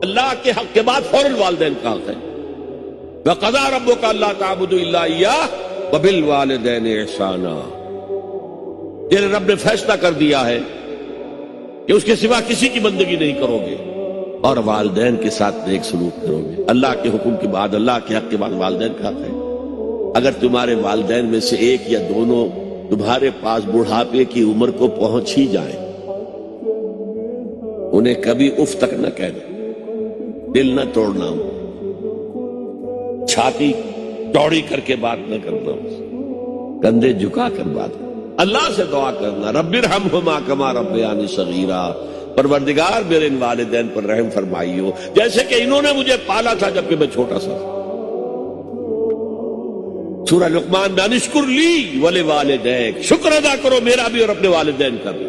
اللہ کے حق کے بعد فوراً والدین کا حق ہے. وَقَضَىٰ رَبُّكَ أَلَّا تَعْبُدُوا إِلَّا إِيَّاهُ وَبِالْوَالِدَيْنِ إِحْسَانًا. تیرے رب نے فیصلہ کر دیا ہے کہ اس کے سوا کسی کی بندگی نہیں کرو گے اور والدین کے ساتھ نیک سلوک کرو گے. اللہ کے حکم کے بعد، اللہ کے حق کے بعد والدین کا حق ہے. اگر تمہارے والدین میں سے ایک یا دونوں تمہارے پاس بڑھاپے کی عمر کو پہنچ ہی جائیں، انہیں کبھی اف تک نہ کہنا، دل نہ توڑنا، چھاتی چوڑی کر کے بات نہ کرنا، کندھے جھکا کر بات کرنا. اللہ سے دعا کرنا، رب ارحمہما کما ربیانی صغیرا، پروردگار میرے ان والدین پر رحم فرمائیو جیسے کہ انہوں نے مجھے پالا تھا جبکہ میں چھوٹا سا تھا. سورہ لقمان میں انشکر لی ولوالدیک، شکر ادا کرو میرا بھی اور اپنے والدین کا بھی.